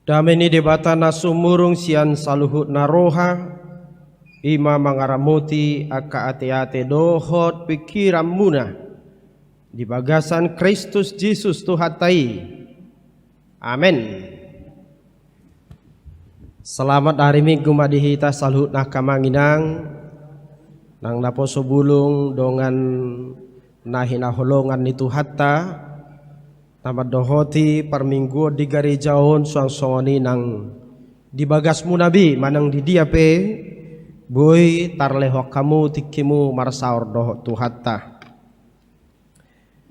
Dameni debatana sumurung sian saluhut naroha ima mangaramuti aka ate-ate dohot pikiran muna di bagasan Kristus Yesus Tuhatai. Amin. Selamat hari Minggu madihita saluhut nah kamanginang nang naposo bulung dongan nahina holongan itu hatta tamat dohoti perminggu di garejaon suang songoni nang dibagas munabi manang di dia pe boy tarlehok kamu tikimu marsaur dohot tuhatta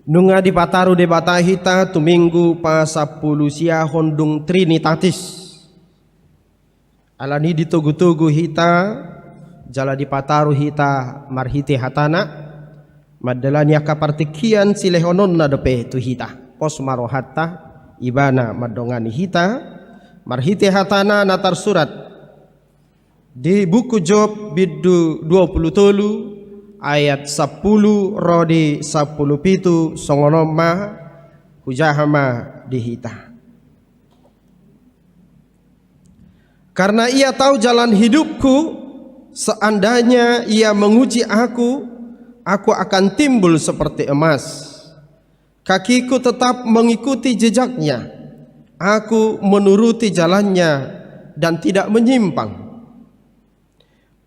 nunga di pataru debata hita tu minggu pa 10 sia hondung trinitatis alani ditugu-tugu hita jala di pataru hita marhite hatana madalanya kapartikian silehonon na depe tu hita pos marohatta ibana madongani hita marhite hatana natar surat di buku Job bidu 23 ayat 10 rodi 10 pitu songonoma hujahama di hita. Karena ia tahu jalan hidupku, seandainya ia menguji aku akan timbul seperti emas. Kakiku tetap mengikuti jejaknya, aku menuruti jalannya dan tidak menyimpang.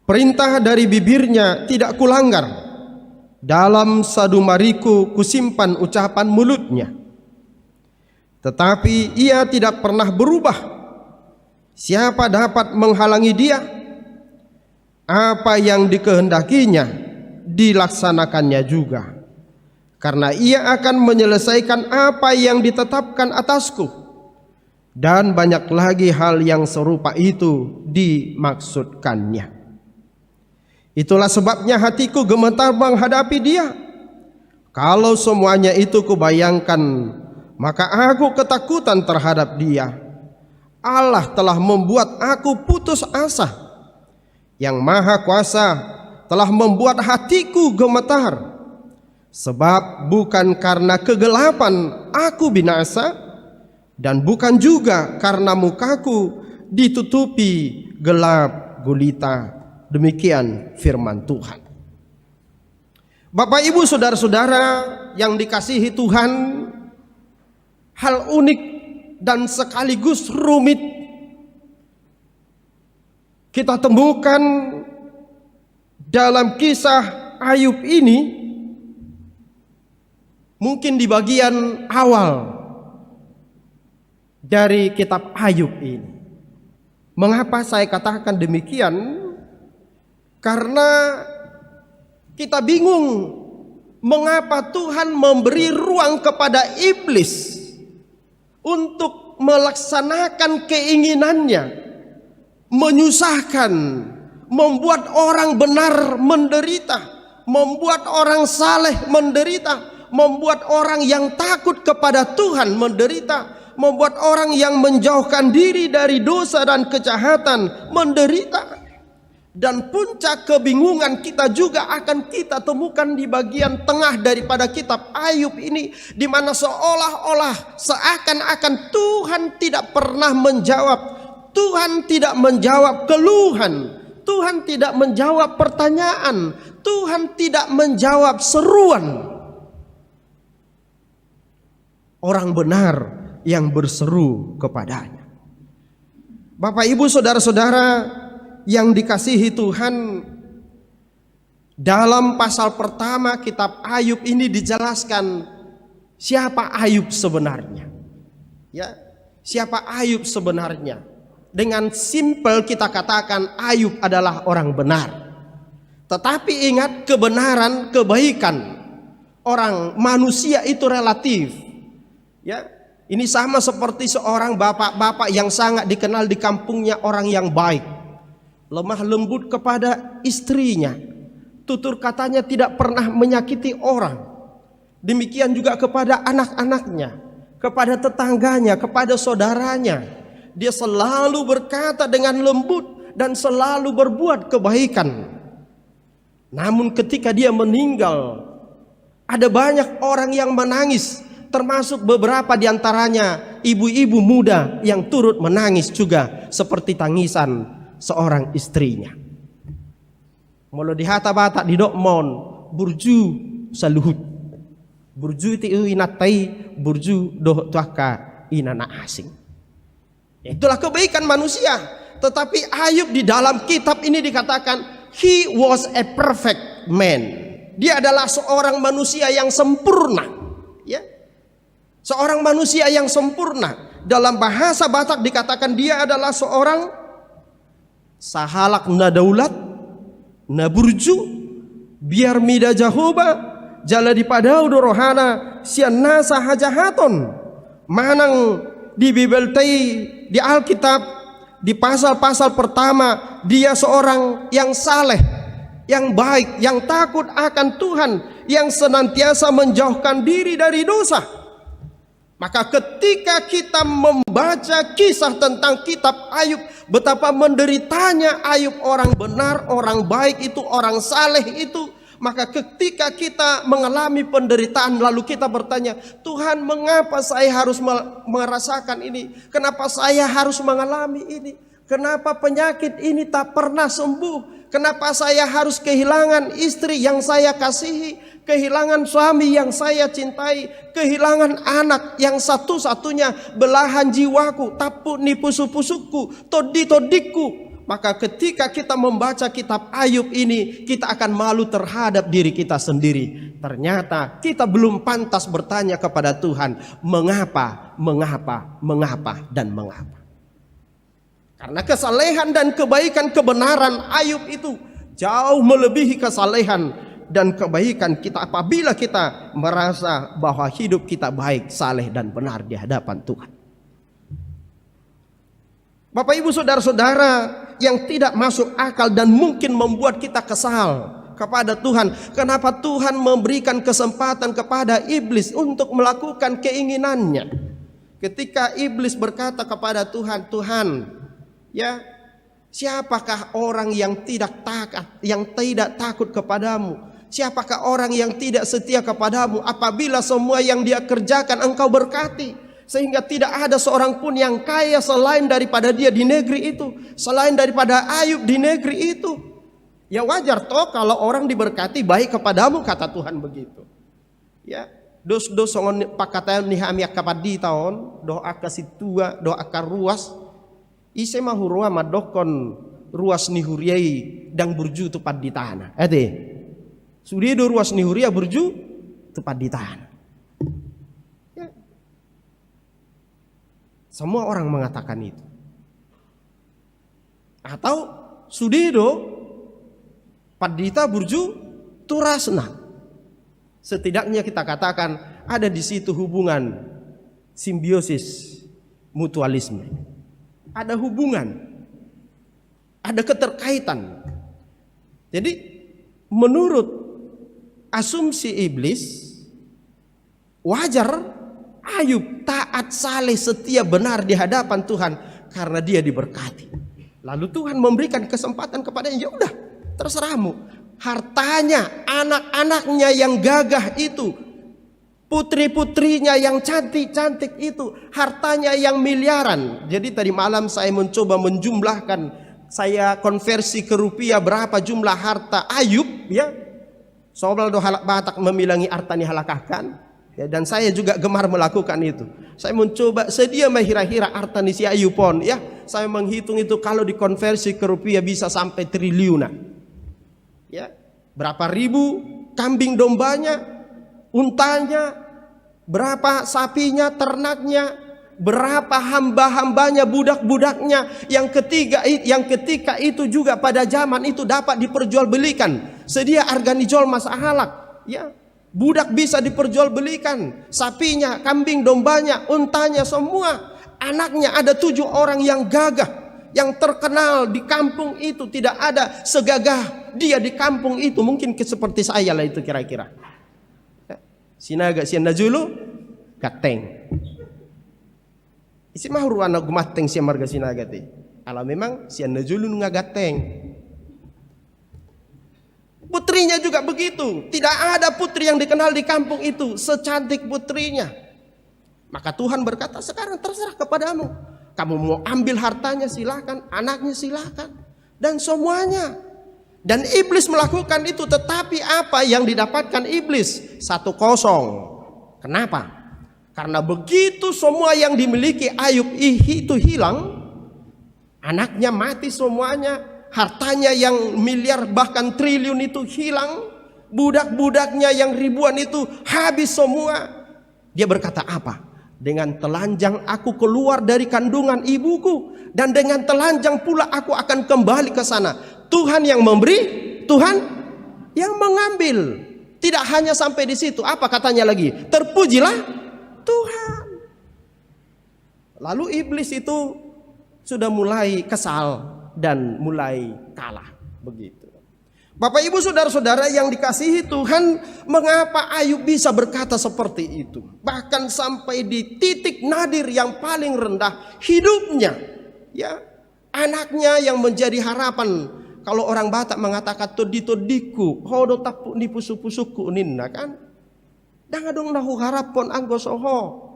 Perintah dari bibirnya tidak kulanggar, dalam sadumariku kusimpan ucapan mulutnya. Tetapi ia tidak pernah berubah. Siapa dapat menghalangi dia? Apa yang dikehendakinya dilaksanakannya juga. Karena ia akan menyelesaikan apa yang ditetapkan atasku, dan banyak lagi hal yang serupa itu dimaksudkannya. Itulah sebabnya hatiku gemetar menghadapi dia. Kalau semuanya itu kubayangkan, maka aku ketakutan terhadap dia. Allah telah membuat aku putus asa. Yang Maha Kuasa telah membuat hatiku gemetar. Sebab bukan karena kegelapan aku binasa, dan bukan juga karena mukaku ditutupi gelap gulita. Demikian firman Tuhan. Bapak Ibu saudara-saudara yang dikasihi Tuhan, hal unik dan sekaligus rumit kita temukan dalam kisah Ayub ini. Mungkin di bagian awal dari kitab Ayub ini. Mengapa saya katakan demikian? Karena kita bingung mengapa Tuhan memberi ruang kepada iblis untuk melaksanakan keinginannya, menyusahkan, membuat orang benar menderita, membuat orang saleh menderita, membuat orang yang takut kepada Tuhan menderita, membuat orang yang menjauhkan diri dari dosa dan kejahatan menderita. Dan puncak kebingungan kita juga akan kita temukan di bagian tengah daripada kitab Ayub ini, di mana seolah-olah seakan-akan Tuhan tidak pernah menjawab, Tuhan tidak menjawab keluhan, Tuhan tidak menjawab pertanyaan, Tuhan tidak menjawab seruan orang benar yang berseru kepadanya. Bapak Ibu saudara-saudara yang dikasihi Tuhan, dalam pasal pertama kitab Ayub ini dijelaskan siapa Ayub sebenarnya. Ya, siapa Ayub sebenarnya? Dengan simpel kita katakan Ayub adalah orang benar. Tetapi ingat, kebenaran, kebaikan orang manusia itu relatif. Ya, ini sama seperti seorang bapak-bapak yang sangat dikenal di kampungnya orang yang baik, lemah lembut kepada istrinya, tutur katanya tidak pernah menyakiti orang. Demikian juga kepada anak-anaknya, kepada tetangganya, kepada saudaranya. Dia selalu berkata dengan lembut dan selalu berbuat kebaikan. Namun ketika dia meninggal, ada banyak orang yang menangis termasuk beberapa di antaranya ibu-ibu muda yang turut menangis juga seperti tangisan seorang istrinya. Molo di hata batak di dokmon burju saluhut. Burju itu inatai burju doh tuaka inana asing. Itulah kebaikan manusia. Tetapi Ayub di dalam kitab ini dikatakan he was a perfect man. Dia adalah seorang manusia yang sempurna, ya. Seorang manusia yang sempurna. Dalam bahasa Batak dikatakan dia adalah seorang sahalak nadaulat naburju biar mida jahoba jala di padau dorohana sian nasa hajahaton. Manang di Bibeltai di Alkitab di pasal-pasal pertama dia seorang yang saleh, yang baik, yang takut akan Tuhan, yang senantiasa menjauhkan diri dari dosa. Maka ketika kita membaca kisah tentang kitab Ayub, betapa menderitanya Ayub, orang benar, orang baik itu, orang saleh itu. Maka ketika kita mengalami penderitaan lalu kita bertanya, Tuhan, mengapa saya harus merasakan ini? Kenapa saya harus mengalami ini? Kenapa penyakit ini tak pernah sembuh? Kenapa saya harus kehilangan istri yang saya kasihi, kehilangan suami yang saya cintai, kehilangan anak yang satu-satunya belahan jiwaku, tapu nipu pusuku, todikku. Maka ketika kita membaca kitab Ayub ini, kita akan malu terhadap diri kita sendiri. Ternyata kita belum pantas bertanya kepada Tuhan, mengapa, dan mengapa. Karena kesalehan dan kebaikan kebenaran Ayub itu jauh melebihi kesalehan dan kebaikan kita apabila kita merasa bahwa hidup kita baik, saleh dan benar di hadapan Tuhan. Bapak Ibu saudara-saudara yang tidak masuk akal dan mungkin membuat kita kesal kepada Tuhan. Kenapa Tuhan memberikan kesempatan kepada iblis untuk melakukan keinginannya? Ketika iblis berkata kepada Tuhan, Tuhan, ya, siapakah orang yang tidak takut kepadamu? Siapakah orang yang tidak setia kepadamu apabila semua yang dia kerjakan engkau berkati? Sehingga tidak ada seorang pun yang kaya selain daripada dia di negeri itu, selain daripada Ayub di negeri itu. Ya wajar toh kalau orang diberkati baik kepadamu, kata Tuhan begitu. Ya, dos songon pakatayan nihami akapadi tahun, doa kasitua, doa karuas. Ise mahurua madokon ruas nihuriai dang burju tepat di tanah. Sudah do ruas nihuria burju tepat di tanah. Ya. Semua orang mengatakan itu. Atau sudido padita burju turasna. Setidaknya kita katakan ada di situ hubungan simbiosis mutualisme. Ada hubungan, ada keterkaitan. Jadi menurut asumsi iblis, wajar Ayub taat, saleh, setia, benar di hadapan Tuhan karena dia diberkati. Lalu Tuhan memberikan kesempatan kepadanya, ya udah terserahmu. Hartanya, anak-anaknya yang gagah itu, putri-putrinya yang cantik-cantik itu, hartanya yang miliaran. Jadi tadi malam saya mencoba menjumlahkan, saya konversi ke rupiah berapa jumlah harta Ayub, ya. Soal do halak Batak memilangi artani halakahkan, ya, dan saya juga gemar melakukan itu. Saya mencoba sedia mahira-hira artani si Ayub pon, ya. Saya menghitung itu kalau dikonversi ke rupiah bisa sampai triliunan. Ya, berapa ribu kambing dombanya, untanya, berapa sapinya, ternaknya, berapa hamba-hambanya, budak-budaknya yang ketika itu juga pada zaman itu dapat diperjualbelikan. Sedia harga nijol masa halak, ya. Budak bisa diperjualbelikan, sapinya, kambing dombanya, untanya, semua. Anaknya ada 7 orang yang gagah, yang terkenal di kampung itu. Tidak ada segagah dia di kampung itu. Mungkin seperti saya lah itu kira-kira. Sinaga sianda julu gateng. Isi mahuru anak gumateng si marga sinaga ti. Ala memang sianda julu nga gateng. Putrinya juga begitu. Tidak ada putri yang dikenal di kampung itu secantik putrinya. Maka Tuhan berkata, sekarang terserah kepadamu. Kamu mau ambil hartanya silakan, anaknya silakan, dan semuanya. Dan iblis melakukan itu, tetapi apa yang didapatkan iblis? 1-0. Kenapa? Karena begitu semua yang dimiliki Ayub itu hilang, anaknya mati semuanya, hartanya yang miliar bahkan triliun itu hilang, budak-budaknya yang ribuan itu habis semua. Dia berkata apa? Dengan telanjang aku keluar dari kandungan ibuku, dan dengan telanjang pula aku akan kembali ke sana. Tuhan yang memberi, Tuhan yang mengambil. Tidak hanya sampai di situ, apa katanya lagi? Terpujilah Tuhan. Lalu iblis itu sudah mulai kesal dan mulai kalah. Begitu. Bapak ibu saudara-saudara yang dikasihi Tuhan, mengapa Ayub bisa berkata seperti itu? Bahkan sampai di titik nadir yang paling rendah hidupnya, ya, anaknya yang menjadi harapan. Kalau orang Batak mengatakan todiku, hodo tapu ni pusu-pusuku ninna kan? Dangadong nahu harapon anggo soho.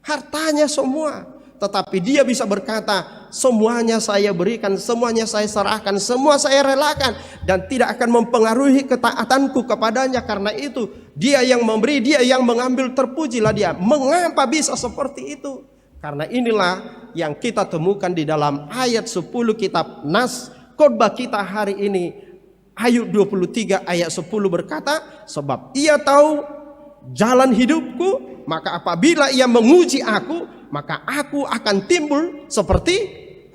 Hartanya semua. Tetapi dia bisa berkata, semuanya saya berikan, semuanya saya serahkan, semua saya relakan, dan tidak akan mempengaruhi ketaatanku kepadanya. Karena itu dia yang memberi, dia yang mengambil, terpujilah dia. Mengapa bisa seperti itu? Karena inilah yang kita temukan di dalam ayat 10 kitab Nas, khotbah kita hari ini. Ayub 23 ayat 10 berkata, sebab ia tahu jalan hidupku, maka apabila ia menguji aku, maka aku akan timbul seperti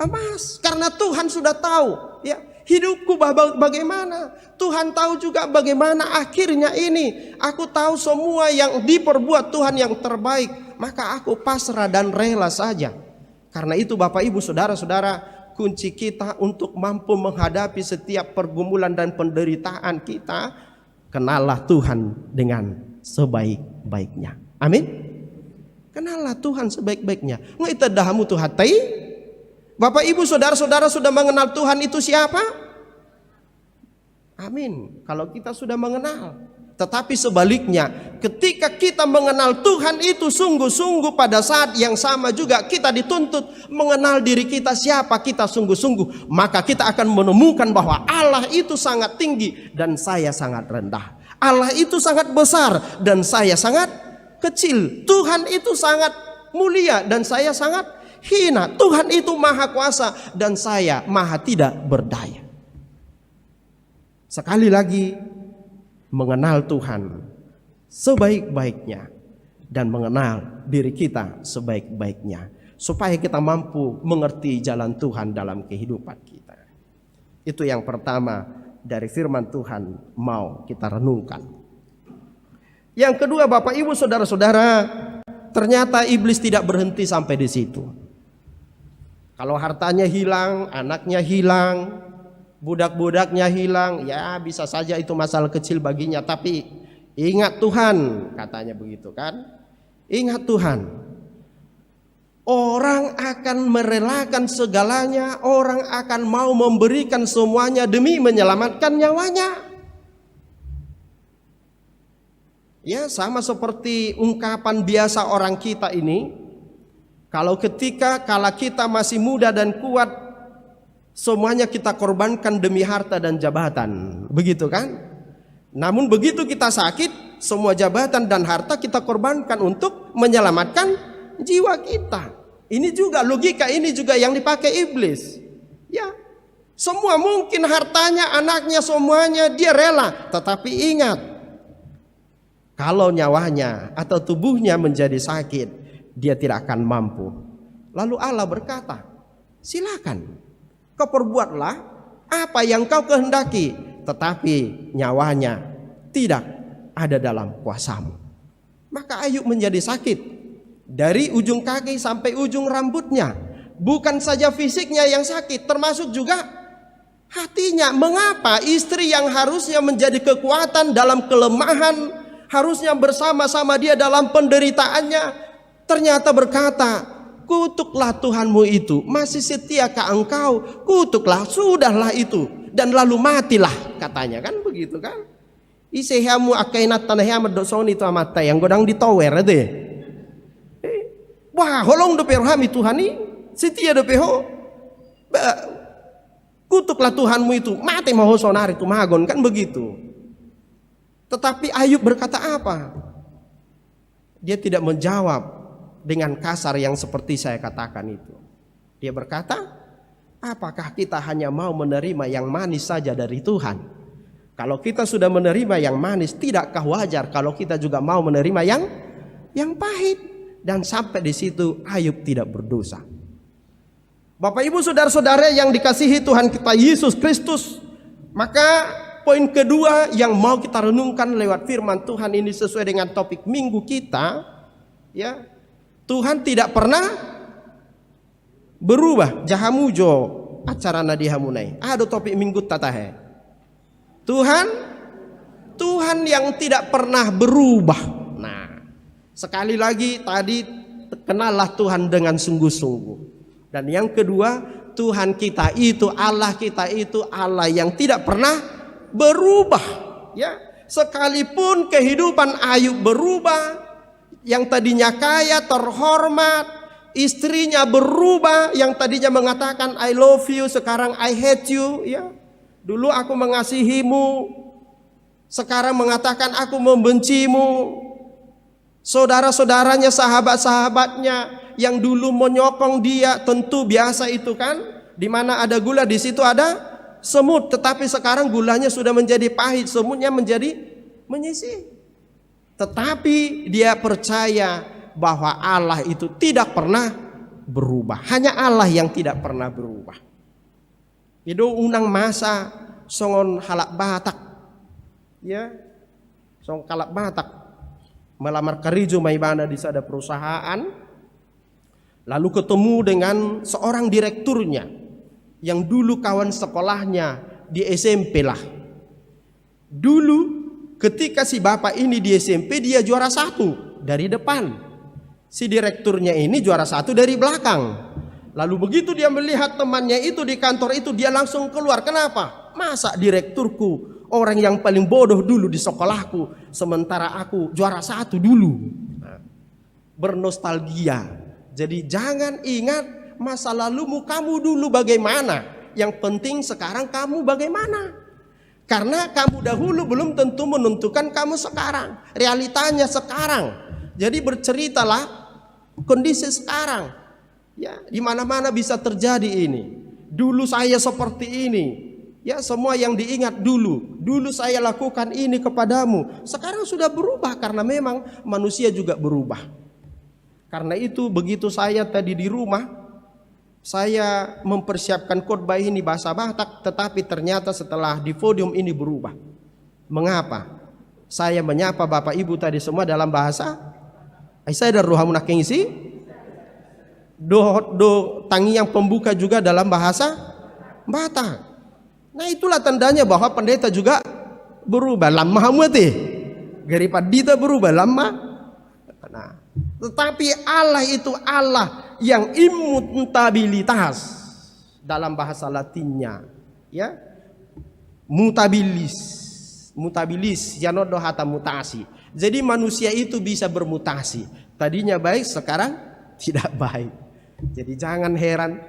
emas. Karena Tuhan sudah tahu, ya, hidupku bagaimana. Tuhan tahu juga bagaimana akhirnya ini. Aku tahu semua yang diperbuat Tuhan yang terbaik. Maka aku pasrah dan rela saja. Karena itu Bapak Ibu Saudara-saudara, kunci kita untuk mampu menghadapi setiap pergumulan dan penderitaan kita, kenallah Tuhan dengan sebaik-baiknya. Amin. Kenallah Tuhan sebaik-baiknya. Ngita dahamu tu hatai. Bapak ibu saudara-saudara sudah mengenal Tuhan itu siapa? Amin. Kalau kita sudah mengenal. Tetapi sebaliknya, ketika kita mengenal Tuhan itu sungguh-sungguh, pada saat yang sama juga kita dituntut mengenal diri kita siapa kita sungguh-sungguh. Maka kita akan menemukan bahwa Allah itu sangat tinggi dan saya sangat rendah. Allah itu sangat besar dan saya sangat kecil. Tuhan itu sangat mulia dan saya sangat hina. Tuhan itu maha kuasa dan saya maha tidak berdaya. Sekali lagi, mengenal Tuhan sebaik-baiknya dan mengenal diri kita sebaik-baiknya, supaya kita mampu mengerti jalan Tuhan dalam kehidupan kita. Itu yang pertama dari firman Tuhan mau kita renungkan. Yang kedua Bapak Ibu Saudara-saudara, ternyata iblis tidak berhenti sampai di situ. Kalau hartanya hilang, anaknya hilang, budak-budaknya hilang, ya bisa saja itu masalah kecil baginya. Tapi ingat Tuhan, katanya begitu kan. Ingat Tuhan. Orang akan merelakan segalanya, orang akan mau memberikan semuanya demi menyelamatkan nyawanya. Ya, sama seperti ungkapan biasa orang kita ini. Kalau kita masih muda dan kuat, semuanya kita korbankan demi harta dan jabatan. Begitu kan? Namun begitu kita sakit, semua jabatan dan harta kita korbankan untuk menyelamatkan jiwa kita. Ini juga logika, ini juga yang dipakai iblis. Ya, semua mungkin hartanya, anaknya, semuanya dia rela. Tetapi ingat, kalau nyawanya atau tubuhnya menjadi sakit, dia tidak akan mampu. Lalu Allah berkata, silakan, kau perbuatlah apa yang kau kehendaki, tetapi nyawanya tidak ada dalam kuasamu. Maka Ayub menjadi sakit dari ujung kaki sampai ujung rambutnya. Bukan saja fisiknya yang sakit, termasuk juga hatinya. Mengapa istri yang harusnya menjadi kekuatan dalam kelemahan, harusnya bersama-sama dia dalam penderitaannya, ternyata berkata, kutuklah Tuhanmu itu, masih setiakah engkau? Kutuklah, sudahlah itu, dan lalu matilah, katanya kan begitu kan. Isehamu akainat tanahnya medosoni itu amata yang godang ditower itu. Wah, holong do perhami Tuhan ini, setia do peho. Kutuklah Tuhanmu itu, mati mau sonari itu magon, kan begitu. Tetapi Ayub berkata apa? Dia tidak menjawab dengan kasar yang seperti saya katakan itu. Dia berkata, apakah kita hanya mau menerima yang manis saja dari Tuhan? Kalau kita sudah menerima yang manis, tidakkah wajar kalau kita juga mau menerima yang pahit? Dan sampai di situ Ayub tidak berdosa. Bapak Ibu saudara-saudara yang dikasihi Tuhan kita Yesus Kristus, maka poin kedua yang mau kita renungkan lewat firman Tuhan ini sesuai dengan topik minggu kita, ya, Tuhan tidak pernah berubah. Jahamujo acara nadihamunai. Ada topik minggu tatahe. Tuhan yang tidak pernah berubah. Nah, sekali lagi tadi kenallah Tuhan dengan sungguh-sungguh. Dan yang kedua, Tuhan kita itu, Allah kita itu Allah yang tidak pernah berubah, ya. Sekalipun kehidupan Ayub berubah, yang tadinya kaya, terhormat, istrinya berubah, yang tadinya mengatakan I love you, sekarang I hate you, ya. Dulu aku mengasihimu, sekarang mengatakan aku membencimu. Saudara-saudaranya, sahabat-sahabatnya yang dulu menyokong dia, tentu biasa itu kan, di mana ada gula di situ ada semut, tetapi sekarang gulanya sudah menjadi pahit, semutnya menjadi menyisih. Tetapi dia percaya bahwa Allah itu tidak pernah berubah. Hanya Allah yang tidak pernah berubah. Itu unang masa songon halak batak, ya, song kalak batak melamar kerja maibana di sada perusahaan, lalu ketemu dengan seorang direkturnya yang dulu kawan sekolahnya di SMP lah. Dulu ketika si bapak ini di SMP dia juara 1 dari depan, si direkturnya ini juara 1 dari belakang. Lalu begitu dia melihat temannya itu di kantor itu, dia langsung keluar. Kenapa? Masa direkturku orang yang paling bodoh dulu di sekolahku, sementara aku juara 1 dulu. Bernostalgia. Jadi jangan ingat masa lalumu, kamu dulu bagaimana. Yang penting sekarang kamu bagaimana. Karena kamu dahulu belum tentu menentukan kamu sekarang. Realitanya sekarang. Jadi berceritalah kondisi sekarang. Ya, di mana-mana bisa terjadi ini. Dulu saya seperti ini. Ya, semua yang diingat dulu. Dulu saya lakukan ini kepadamu. Sekarang sudah berubah karena memang manusia juga berubah. Karena itu begitu saya tadi di rumah, saya mempersiapkan khotbah ini bahasa Batak, tetapi ternyata setelah di podium ini berubah. Mengapa? Saya menyapa Bapak Ibu tadi semua dalam bahasa saya dan rohamun akengisi. Do tangi yang pembuka juga dalam bahasa Batak. Nah, itulah tandanya bahwa pendeta juga berubah. Lama hamati, daripada kita berubah lama. Nah, tetapi Allah itu Allah yang immutabilitas dalam bahasa Latinnya, ya, mutabilis, yanodo hata mutasi. Jadi manusia itu bisa bermutasi. Tadinya baik, sekarang tidak baik. Jadi jangan heran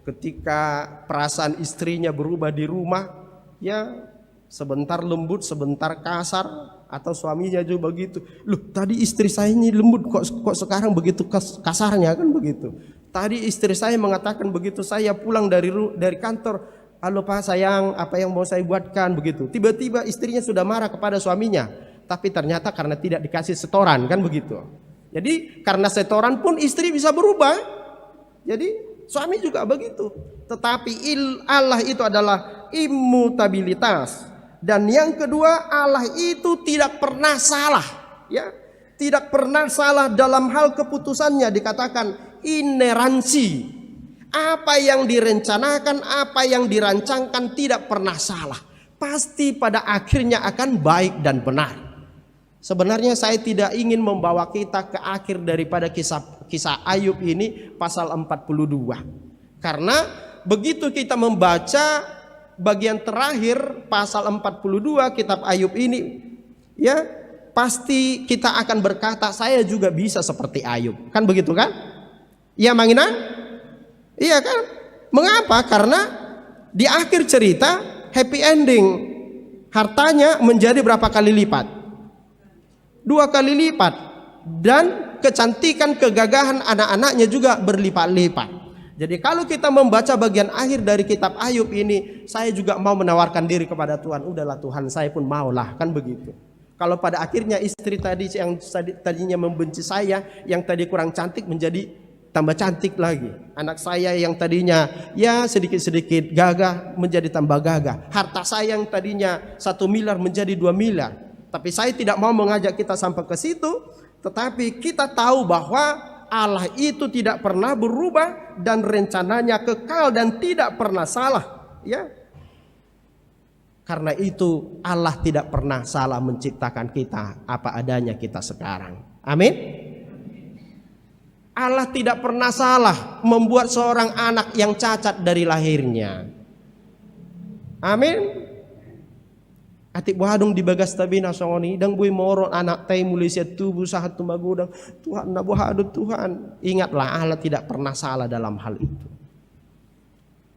ketika perasaan istrinya berubah di rumah, ya, sebentar lembut, sebentar kasar, atau suaminya juga begitu. Loh, tadi istri saya ini lembut, kok sekarang begitu kasarnya, kan begitu. Tadi istri saya mengatakan begitu saya pulang dari kantor, halo Pak sayang, apa yang mau saya buatkan, begitu. Tiba-tiba istrinya sudah marah kepada suaminya, tapi ternyata karena tidak dikasih setoran, kan begitu. Jadi karena setoran pun istri bisa berubah. Jadi suami juga begitu. Tetapi Allah itu adalah immutabilitas. Dan yang kedua, Allah itu tidak pernah salah, ya. Tidak pernah salah dalam hal keputusannya, dikatakan ineransi. Apa yang direncanakan, apa yang dirancangkan tidak pernah salah. Pasti pada akhirnya akan baik dan benar. Sebenarnya saya tidak ingin membawa kita ke akhir daripada kisah Ayub ini pasal 42. Karena begitu kita membaca bagian terakhir pasal 42 kitab Ayub ini, ya, pasti kita akan berkata saya juga bisa seperti Ayub. Kan begitu kan? Iya Mangina? Iya kan? Mengapa? Karena di akhir cerita happy ending. Hartanya menjadi berapa kali lipat? 2 kali lipat. Dan kecantikan, kegagahan anak-anaknya juga berlipat-lipat. Jadi kalau kita membaca bagian akhir dari kitab Ayub ini, saya juga mau menawarkan diri kepada Tuhan. Udahlah Tuhan, saya pun maulah, kan begitu. Kalau pada akhirnya istri tadi yang tadinya membenci saya, yang tadi kurang cantik menjadi tambah cantik lagi. Anak saya yang tadinya ya sedikit-sedikit gagah menjadi tambah gagah. Harta saya yang tadinya 1 miliar menjadi 2 miliar. Tapi saya tidak mau mengajak kita sampai ke situ. Tetapi kita tahu bahwa Allah itu tidak pernah berubah dan rencananya kekal dan tidak pernah salah. Ya. Karena itu Allah tidak pernah salah menciptakan kita apa adanya kita sekarang. Amin. Allah tidak pernah salah membuat seorang anak yang cacat dari lahirnya. Amin. Atik buhadung di bagas tabina songoni dan bui moron anak tay mulisia tubuh sahat tumagudang Tuhan na buhadut Tuhan. Ingatlah Allah tidak pernah salah dalam hal itu.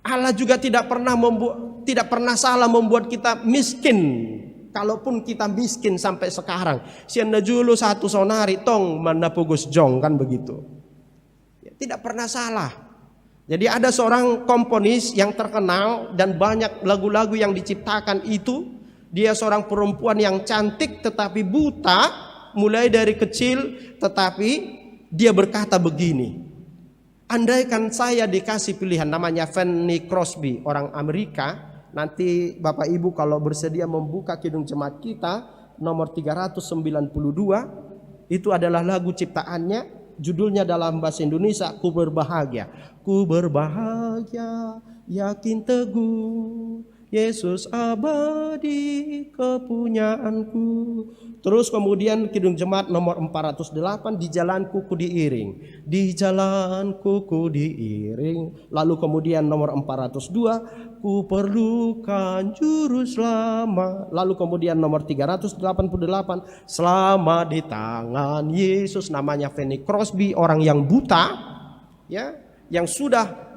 Allah juga tidak pernah salah membuat kita miskin. Kalaupun kita miskin sampai sekarang, sianda julu satu sonari tong mana pugus jong, kan begitu. Ya, tidak pernah salah. Jadi ada seorang komponis yang terkenal dan banyak lagu-lagu yang diciptakan itu. Dia seorang perempuan yang cantik tetapi buta mulai dari kecil, tetapi dia berkata begini. Andaikan saya dikasih pilihan, namanya Fanny Crosby, orang Amerika. Nanti Bapak Ibu kalau bersedia membuka Kidung Jemaat kita nomor 392, itu adalah lagu ciptaannya. Judulnya dalam bahasa Indonesia, Ku Berbahagia. Ku berbahagia, yakin teguh, Yesus abadi kepunyaanku. Terus kemudian Kidung Jemaat nomor 408, di jalanku ku diiring, di jalanku ku diiring. Lalu kemudian nomor 402, ku perlukan juru selamat. Lalu kemudian nomor 388, selamat di tangan Yesus. Namanya Fanny Crosby, orang yang buta, ya, yang sudah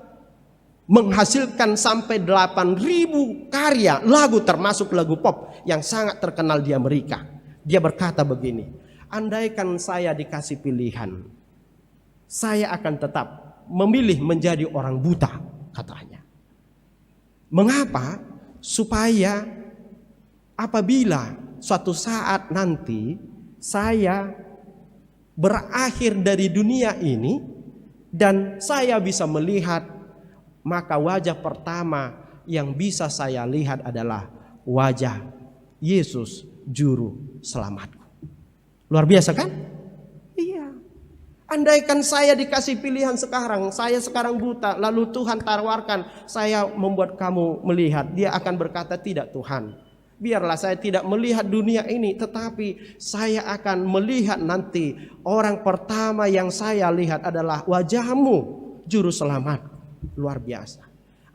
menghasilkan sampai 8.000 karya lagu, termasuk lagu pop yang sangat terkenal di Amerika. Dia berkata begini, andaikan saya dikasih pilihan, saya akan tetap memilih menjadi orang buta, katanya. Mengapa? Supaya apabila suatu saat nanti saya berakhir dari dunia ini dan saya bisa melihat, maka wajah pertama yang bisa saya lihat adalah wajah Yesus Juru Selamatku. Luar biasa kan? Iya. Andaikan saya dikasih pilihan sekarang, saya sekarang buta, lalu Tuhan tawarkan, saya membuat kamu melihat. Dia akan berkata, tidak Tuhan, biarlah saya tidak melihat dunia ini, tetapi saya akan melihat nanti. Orang pertama yang saya lihat adalah wajahmu, Juru Selamat. Luar biasa.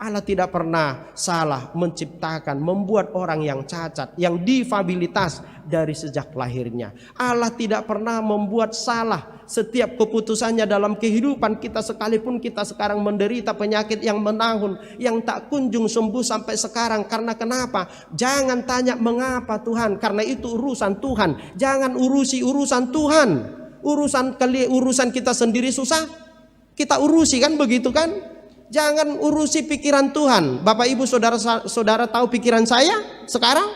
Allah tidak pernah salah menciptakan, membuat orang yang cacat, yang difabilitas dari sejak lahirnya. Allah tidak pernah membuat salah setiap keputusannya dalam kehidupan kita, sekalipun kita sekarang menderita penyakit yang menahun, yang tak kunjung sembuh sampai sekarang. Karena kenapa? Jangan tanya mengapa Tuhan, karena itu urusan Tuhan. Jangan urusi urusan Tuhan. Urusan kita sendiri susah, kita urusi, kan begitu kan? Jangan urusi pikiran Tuhan. Bapak Ibu saudara tahu pikiran saya sekarang?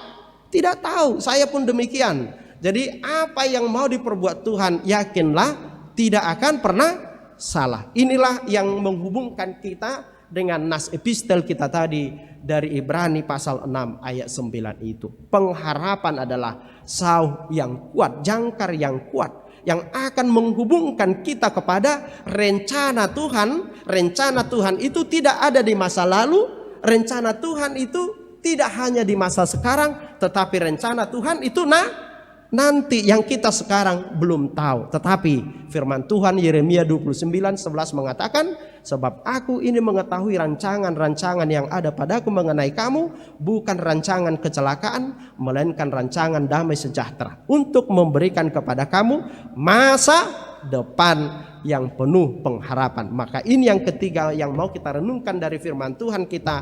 Tidak tahu, saya pun demikian. Jadi apa yang mau diperbuat Tuhan, yakinlah tidak akan pernah salah. Inilah yang menghubungkan kita dengan nas epistel kita tadi dari Ibrani pasal 6 ayat 9 itu. Pengharapan adalah sauh yang kuat, jangkar yang kuat, yang akan menghubungkan kita kepada rencana Tuhan. Rencana Tuhan itu tidak ada di masa lalu. Rencana Tuhan itu tidak hanya di masa sekarang, tetapi rencana Tuhan itu nanti yang kita sekarang belum tahu. Tetapi firman Tuhan Yeremia 29:11 mengatakan, sebab aku ini mengetahui rancangan-rancangan yang ada padaku mengenai kamu, bukan rancangan kecelakaan, melainkan rancangan damai sejahtera, untuk memberikan kepada kamu masa depan yang penuh pengharapan. Maka ini yang ketiga yang mau kita renungkan dari firman Tuhan kita,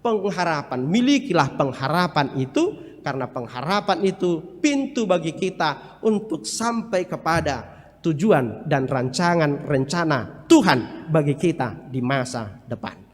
pengharapan. Milikilah pengharapan itu, karena pengharapan itu pintu bagi kita untuk sampai kepada tujuan dan rancangan rencana Tuhan bagi kita di masa depan.